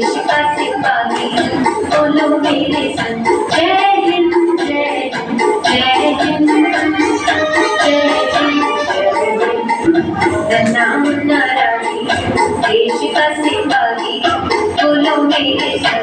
देश का सिपाही बोलो मेरे संग जय हिंद जय हिंद जय हिंद जय हिंद रन्ना मुन्ना रानी देश का सिपाही बोलो मेरे संग